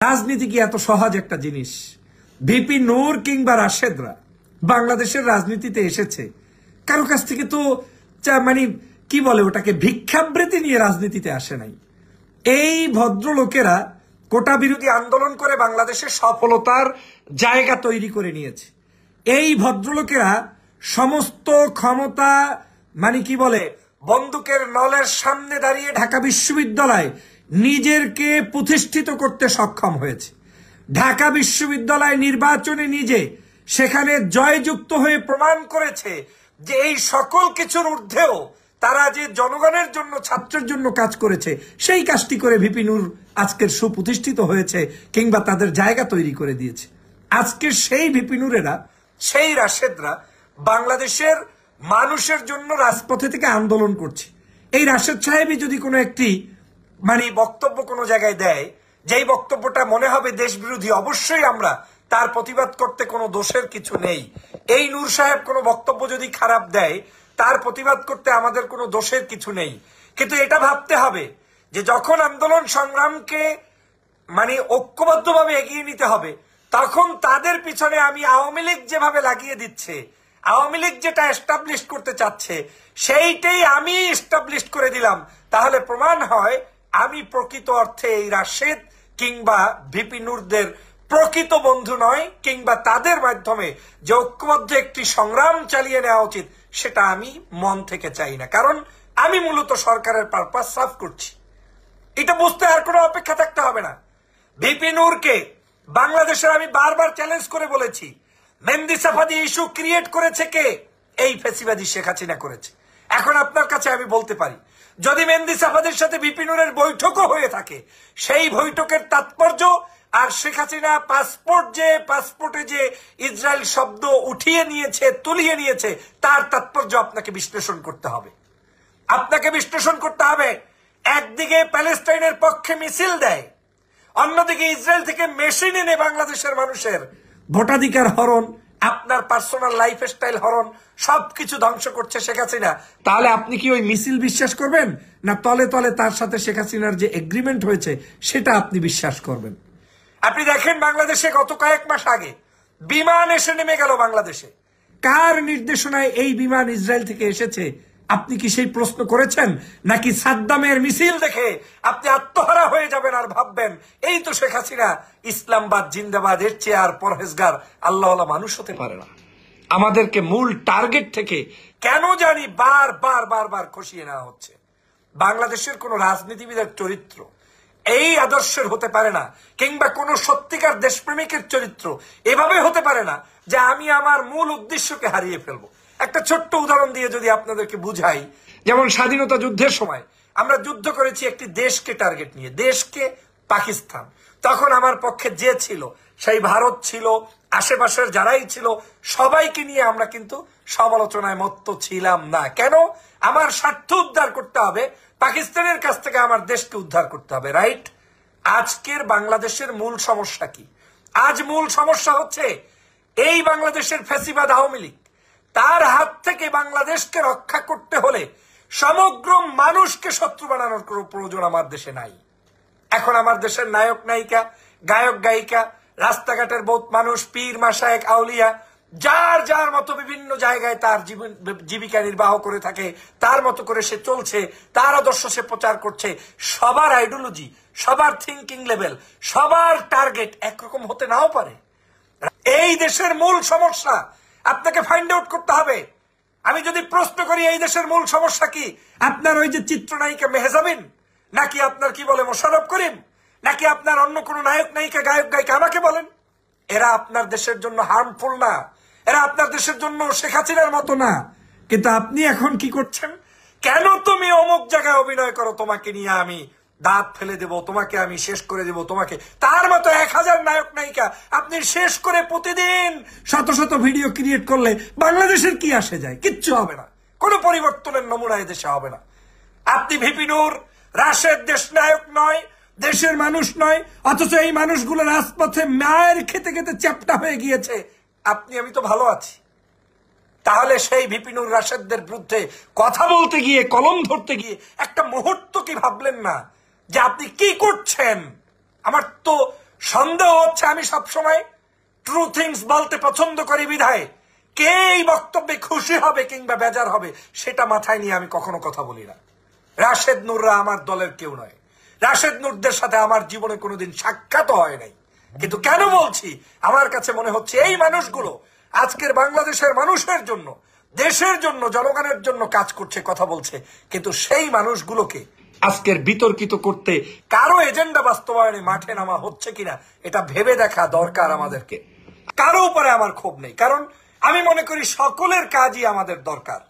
রাজনীতি কি এত সহজ একটা জিনিস? ভিপি নূর কিংবা রাশেদরা বাংলাদেশের রাজনীতিতে এসেছে, কারো কাছ থেকে তো মানে কি বলে ওটাকে, ভিক্ষাবৃত্তি নিয়ে রাজনীতিতে আসে নাই। এই ভদ্রলোকেরা কোটা বিরোধী আন্দোলন করে বাংলাদেশের সফলতার জায়গা তৈরি করে নিয়েছে। এই ভদ্রলোকেরা সমস্ত ক্ষমতা মানে কি বলে বন্দুকের নলের সামনে দাঁড়িয়ে ঢাকা বিশ্ববিদ্যালয় নিজেকে প্রতিষ্ঠিত করতে সক্ষম হয়েছে। ঢাকা বিশ্ববিদ্যালয় নির্বাচনে নিজে সেখানে জয়যুক্ত হয়ে প্রমাণ করেছে যে এই সকল কিছুর ঊর্ধ্বেও তারা যে জনগণের জন্য, ছাত্রের জন্য কাজ করেছে, সেই কাজটি করে ভিপি নূর আজকের সুপ্রতিষ্ঠিত হয়েছে কিংবা তাদের জায়গা তৈরি করে দিয়েছে। আজকে সেই ভিপি নূরেরা, সেই রাশেদরা বাংলাদেশের মানুষের জন্য রাজপথে থেকে আন্দোলন করছে। এই রাশেদ সাহেবই যদি কোনো একটি মানে বক্তব্য কোনো জায়গায় দেয়, যেই বক্তব্যটা মনে হবে দেশ বিরোধী, অবশ্যই আমরা তার প্রতিবাদ করতে কোনো দোষের কিছু নেই। এই নূর সাহেব কোনো বক্তব্য যদি খারাপ দেয়, তার প্রতিবাদ করতে আমাদের কোনো দোষের কিছু নেই। কিন্তু এটা ভাবতে হবে যে যখন আন্দোলন সংগ্রামকে মানে ঐক্যবদ্ধভাবে এগিয়ে নিতে হবে, তখন তাদের পিছনে আমি আওয়ামী লীগ যেভাবে লাগিয়ে দিচ্ছে, আওয়ামী লীগ যেটা এস্টাবলিশ করতে চাচ্ছে সেইটাই আমি এস্টাবলিশ করে দিলাম, তাহলে প্রমাণ হয় আমি প্রকৃত অর্থে এই রাশেদ কিংবা ভিপি নূরদের প্রকৃত বন্ধু নয়, কিংবা তাদের মাধ্যমে যে ঐক্যবদ্ধ একটি সংগ্রাম চালিয়ে নেওয়া উচিত সেটা আমি মন থেকে চাই না। কারণ আমি মূলত সরকারের পারপাস সার্ভ করছি। এটা বুঝতে আর কোনো অপেক্ষা থাকতে হবে না। ভিপি নূরকে বাংলাদেশের আমি বারবার চ্যালেঞ্জ করে বলেছি, মেহেদী সাফাদি ইস্যু ক্রিয়েট করেছে কে? এই ফ্যাসিবাদী শেখ হাসিনা করেছে। এখন আপনার কাছে আমি বলতে পারি, যদি মেহেদী সাফাদির সাথে ভিপি নূরের বৈঠকও হয়ে থাকে, সেই বৈঠকের তাৎপর্য আর শেখ হাসিনা পাসপোর্টে যে ইসরায়েল শব্দ উঠিয়ে নিয়েছে, তুলিয়ে নিয়েছে, তার তাৎপর্য আপনাকে বিশ্লেষণ করতে হবে। একদিকে প্যালেস্টাইনের পক্ষে মিছিল দেয়, অন্যদিকে ইসরায়েল থেকে মেশিন এনে বাংলাদেশের মানুষের ভোটাধিকার হরণ, আপনার পার্সোনাল লাইফস্টাইল হরণ, সবকিছু ধ্বংস করছে শেখ হাসিনা। তাহলে আপনি কি ওই মিছিল বিশ্বাস করবেন, না তলে তলে তার সাথে শেখ হাসিনার যে এগ্রিমেন্ট হয়েছে সেটা আপনি বিশ্বাস করবেন? আপনি দেখেন বাংলাদেশে গত কয়েক মাস আগে বিমান এসে নেমে গেল বাংলাদেশে। কার নির্দেশনায় এই বিমান ইসরায়েল থেকে এসেছে? আপনি কি সেই প্রশ্ন করেছেন? নাকি সাদ্দামের মিছিল দেখে আপনি আত্মহারা হয়ে যাবেন আর ভাববেন এই তো শেখ হাসিনা, ইসলামবাদ জিন্দাবাদ, এর চেয়ে আর পরহেজগার আল্লাহওয়ালা মানুষ হতে পারে না। আমাদেরকে মূল টার্গেট থেকে কেন জানি বারবার খসিয়ে নেওয়া হচ্ছে। বাংলাদেশের কোন রাজনীতিবিদের চরিত্র এই আদর্শের হতে পারে না, কিংবা কোন সত্যিকার দেশপ্রেমিকের চরিত্র এভাবে হতে পারে না যে আমি আমার মূল উদ্দেশ্যকে হারিয়ে ফেলবো। একটা ছোট্ট উদাহরণ দিয়ে যদি আপনাদেরকে বুঝাই, যেমন স্বাধীনতা যুদ্ধের সময় আমরা যুদ্ধ করেছি একটি দেশকে টার্গেট নিয়ে, দেশকে পাকিস্তান। তখন আমার পক্ষে যে ছিল, সেই ভারত ছিল, আশেপাশের যারাই ছিল, সবাইকে নিয়ে আমরা কিন্তু সমালোচনায় মত্ত ছিলাম না। কেন? আমার স্বার্থ উদ্ধার করতে হবে, পাকিস্তানের কাছ থেকে আমার দেশকে উদ্ধার করতে হবে, রাইট? আজকের বাংলাদেশের মূল সমস্যা কি? আজ মূল সমস্যা হচ্ছে এই বাংলাদেশের ফ্যাসিবাদ আওয়ামী লীগ, তার হাত থেকে বাংলাদেশকে রক্ষা করতে হলে সমগ্র মানুষকে শত্রু বানানোর কোনো প্রয়োজন আমার দেশে নাই। এখন আমার দেশের নায়ক নায়িকা, গায়ক গায়িকা, রাস্তাঘাটের বহুত মানুষ, পীর মাশায়েখ আউলিয়া, যার যার মতো বিভিন্ন জায়গায় তার জীবিকা নির্বাহ করে থাকে, তার মতো করে সে চলছে, তার আদর্শ সে প্রচার করছে। সবার আইডিওলজি, সবার থিঙ্কিং লেভেল, সবার টার্গেট একরকম হতে নাও পারে। এই দেশের মূল সমস্যা আপনাকে ফাইন্ড আউট করতে হবে। আমি যদি প্রশ্ন করি এই দেশের মূল সমস্যা কি, আপনার ওই যে চিত্রনায়িকা মেহজাবিন, নাকি আপনার কি বলে মোশাররফ করিম, নাকি আপনার অন্য কোন নায়ক নায়িকা, গায়ক গায়িকা, আমাকে বলেন। এরা আপনার দেশের জন্য হার্মফুল না, এরা আপনার দেশের জন্য শেখ হাসিনার মতো না। কিন্তু আপনি এখন কি করছেন? কেন তুমি অমুক জায়গায় অভিনয় করো, তোমাকে নিয়ে আমি দাঁত ফেলে দেব, তোমাকে আমি শেষ করে দেব, তোমাকে তার মতো 1000 নায়ক নায়িকা আপনি শেষ করে প্রতিদিন শত শত ভিডিও ক্রিয়েট করলে বাংলাদেশের কি আসে যায়? কিচ্ছু হবে না, কোনো পরিবর্তনের নমুনা দেশে হবে না। আপনি ভিপি নূর, রাশেদ দেশ নায়ক নয়, দেশের মানুষ নয়, অথচ এই মানুষগুলো রাজপথে মায়ের খেতে খেতে চ্যাপ্টা হয়ে গিয়েছে। আমি তো ভালো আছি। তাহলে সেই ভিপি নূর রাশেদদের বিরুদ্ধে কথা বলতে গিয়ে, কলম ধরতে গিয়ে একটা মুহূর্ত কি ভাবলেন না যে আপনি কি করছেন? আমার তো সন্দেহ হচ্ছে আমি সবসময় ট্রু থিংস বলতে পছন্দ করি বিধায় কে এই বক্তব্যে খুশি হবে কিংবা বেজার হবে সেটা মাথায় নিয়ে আমি কখনো কথা বলি না। রাশেদ নূররা আমার দলের কেউ নয়। রাশেদ নূরদের সাথে আমার জীবনে কোনোদিন সাক্ষাৎও হয় নাই। কিন্তু কেন বলছি, আমার কাছে মনে হচ্ছে এই মানুষগুলো আজকের বাংলাদেশের মানুষের জন্য, দেশের জন্য, জনগণের জন্য কাজ করছে, কথা বলছে, কিন্তু সেই মানুষগুলোকে আজকের বিতর্কিত করতে কারো এজেন্ডা বাস্তবায়নে মাঠে নামা হচ্ছে কিনা এটা ভেবে দেখা দরকার আমাদেরকে। কারো উপরে আমার ক্ষোভ নেই, কারণ আমি মনে করি সকলের কাজই আমাদের দরকার।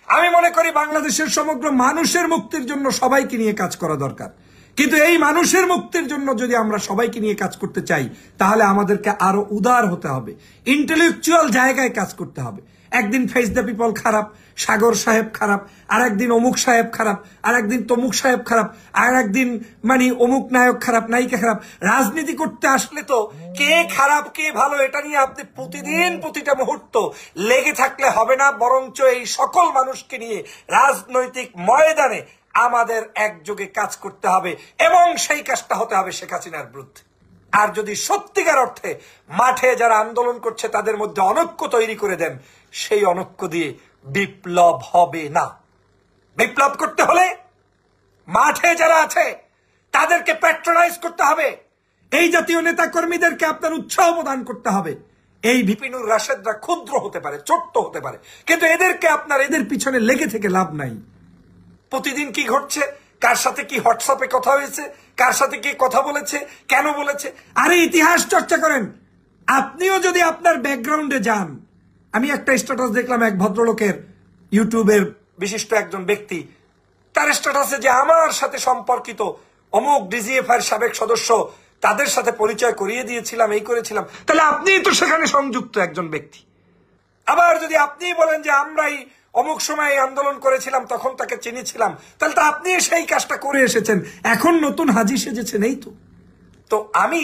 আমি মনে করি বাংলাদেশের সমগ্র মানুষের মুক্তির জন্য সবাইকে নিয়ে কাজ করা দরকার। কিন্তু এই মানুষের মুক্তির জন্য যদি আমরা সবাইকে নিয়ে কাজ করতে চাই তাহলে আমাদেরকে আরো উদার হতে হবে, ইন্টেলেকচুয়াল জায়গায় কাজ করতে হবে। একদিন ফেস দ্য পিপল খারাপ, সাগর সাহেব খারাপ, আর একদিন অমুক সাহেব খারাপ, আর একদিন তমুক সাহেব খারাপ, আর একদিন মানে অমুক নায়ক খারাপ, নায়িকা খারাপ। রাজনীতি করতে আসলে তো কে খারাপ কে ভালো এটা নিয়ে আপনি প্রতিদিন প্রতিটা মুহূর্ত লেগে থাকলে হবে না, বরঞ্চ এই সকল মানুষকে নিয়ে রাজনৈতিক ময়দানে আমাদের একযোগে কাজ করতে হবে এবং সেই কাজটা হতে হবে শেখ হাসিনার বিরুদ্ধে। আর যদি সত্যিকার অর্থে মাঠে যারা আন্দোলন করছে তাদের মধ্যে অনৈক্য তৈরি করে দেন, সেই অনৈক্য দিয়ে বিপ্লব হবে না। বিপ্লব করতে হলে মাঠে যারা আছে তাদেরকে প্যাট্রোনাইজ করতে হবে, এই জাতীয় নেতা কর্মীদেরকে আপনার উৎসাহ প্রদান করতে হবে। এই ভিপিনুর রাশেদরা ক্ষুদ্র হতে পারে, ছোট্ট হতে পারে, কিন্তু এদেরকে আপনার এদের পিছনে লেগে থেকে লাভ নাই। প্রতিদিন কি ঘটছে, কার সাথে কি হোয়াটসঅ্যাপে কথা হয়েছে, কার সাথে কি কথা বলেছে, কেন বলেছে, আরে ইতিহাস চর্চা করেন। আপনিও যদি আপনার ব্যাকগ্রাউন্ডে যান, আমি একটা স্ট্যাটাস দেখলাম এক ভদ্রলোকের, ইউটিউবের বিশিষ্ট একজন ব্যক্তি, তার স্ট্যাটাসে যে আমার সাথে সম্পর্কিত অমুক ডিজিএফআই সাবেক সদস্য, তাদের সাথে পরিচয় করিয়ে দিয়েছিলাম, এই করেছিলাম, তাহলে আপনিই তো সেখানে সংযুক্ত একজন ব্যক্তি। আবার যদি আপনি বলেন যে আমরাই অমুক সময় আন্দোলন করেছিলাম, তখন তাকে চিনেছিলাম, তাহলে তো আপনি সেই কাজটা করে এসেছেন, এখন নতুন হাজি সেজেছেন, এই তো। তো আমি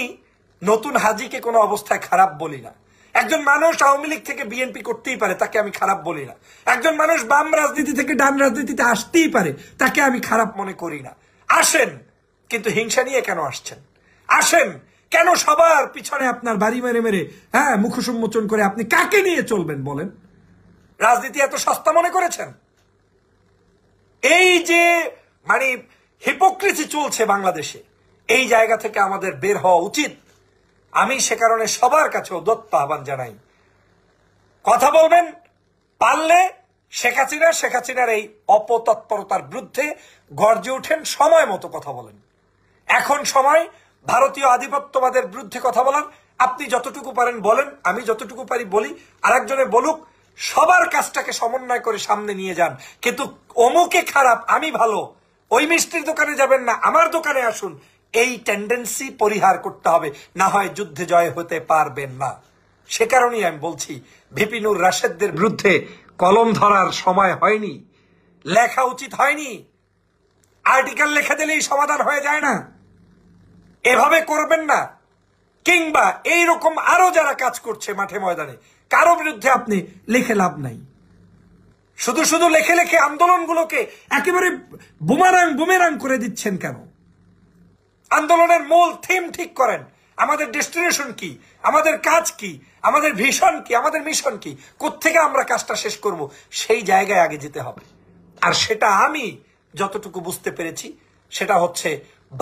নতুন হাজিকে কোনো অবস্থায় খারাপ বলি না। একজন মানুষ আওয়ামী লীগ থেকে বিএনপি করতেই পারে, তাকে আমি খারাপ বলি না। একজন মানুষ বাম রাজনীতি থেকে ডান রাজনীতিতে আসতেই পারে, তাকে আমি খারাপ মনে করি না। আসেন, কিন্তু হিংসা নিয়ে কেন আসছেন? আসেন, কেন সবার পিছনে আপনার বাড়ি মেরে মেরে মুখোশ উন্মোচন করে আপনি কাকে নিয়ে চলবেন বলেন? রাজনীতি এত সস্তা মনে করেছেন? এই যে মানে হিপোক্রেসি চলছে বাংলাদেশে, এই জায়গা থেকে আমাদের বের হওয়া উচিত। আমি সে কারণে সবার কাছে উদ্যত আহ্বান জানাই, কথা বলবেন পারলে শেখ হাসিনার এই অপতৎপরতার বিরুদ্ধে গর্জে ওঠেন, সময় মতো কথা বলেন। এখন সময় ভারতীয় আধিপত্যবাদের বিরুদ্ধে কথা বলার। আপনি যতটুকু পারেন বলেন, আমি যতটুকু পারি বলি, আরেকজনে বলুক, সবার কাজটাকে সমন্বয় করে সামনে নিয়ে যান। কিন্তু অমুকে খারাপ আমি ভালো, ওই মিষ্টির দোকানে যাবেন না, আমার দোকানে আসুন, এই টেন্ডেন্সি পরিহার করতে হবে, না হয় যুদ্ধে জয় হতে পারবেন না। সে কারণেই আমি বলছি, ভিপিনুর রাশেদদের বিরুদ্ধে কলম ধরার সময় হয়নি, লেখা উচিত হয়নি। আর্টিকেল লিখে দিলেই সমাধান হয়ে যায় না, এভাবে করবেন না। কিংবা এইরকম আরো যারা কাজ করছে মাঠে ময়দানে, কারো বিরুদ্ধে আপনি লিখে লাভ নাই। শুধু শুধু লেখে লেখে আন্দোলনগুলোকে একেবারে বুমেরাং করে দিচ্ছেন কেন? আন্দোলনের মূল থিম ঠিক করেন, আমাদের ডেস্টিনেশন কি, আমাদের কাজ কি, আমাদের ভিশন কি, আমাদের মিশন কি, কোত্থেকে আমরা কাজটা শেষ করব, সেই জায়গায় আগে যেতে হবে। আর সেটা আমি যতটুকু বুঝতে পেরেছি সেটা হচ্ছে,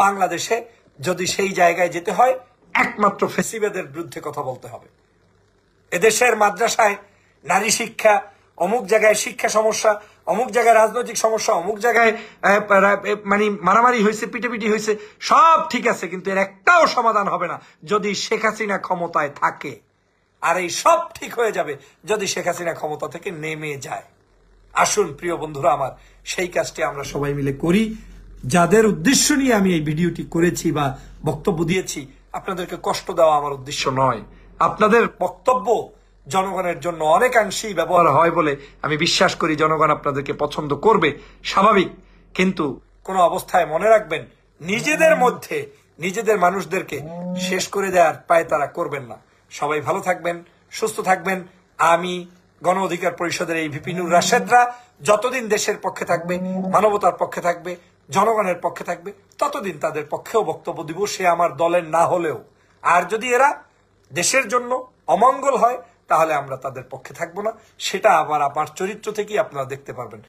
বাংলাদেশে যদি সেই জায়গায় যেতে হয় একমাত্র ফেসিবাদের বিরুদ্ধে কথা বলতে হবে। এদেশের মাদ্রাসায় নারী শিক্ষা, অমুক জায়গায় শিক্ষা সমস্যা, অমুক জায়গায় রাজনৈতিক সমস্যা, অমুক জায়গায় মানে মারামারি হয়েছে, পিটাপিটি হয়েছে, সব ঠিক আছে, কিন্তু এর একটাও সমাধান হবে না যদি শেখ হাসিনা ক্ষমতায় থাকে। আর এই সব ঠিক হয়ে যাবে যদি শেখ হাসিনা ক্ষমতা থেকে নেমে যায়। আসুন প্রিয় বন্ধুরা আমার, সেই কাজটি আমরা সবাই মিলে করি। যাদের উদ্দেশ্য নিয়ে আমি এই ভিডিওটি করেছি বা বক্তব্য দিয়েছি, আপনাদেরকে কষ্ট দেওয়া আমার উদ্দেশ্য নয়। আপনাদের বক্তব্য জনগণের জন্য অনেকাংশেই ব্যবহার হয় বলে আমি বিশ্বাস করি। জনগণ আপনাদেরকে পছন্দ করবে, স্বাভাবিক। কিন্তু কোন অবস্থায় মনে রাখবেন, নিজেদের মধ্যে নিজেদের মানুষদেরকে শেষ করে দেওয়ার পায় তারা করবেন না। সবাই ভালো থাকবেন, সুস্থ থাকবেন। আমি গণ অধিকার পরিষদের এই ভিপিনুর রাশেদরা যতদিন দেশের পক্ষে থাকবে, মানবতার পক্ষে থাকবে, জনগণের পক্ষে থাকবে, ততদিন তাদের পক্ষেও বক্তব্য দিব। সে আমার দলের না হলেও আর যদি এরা দেশের জন্য অমঙ্গল হয় তাহলে আমরা তাদের পক্ষে থাকবো না। সেটা আবার আমার চরিত্র থেকেই আপনারা দেখতে পারবেন।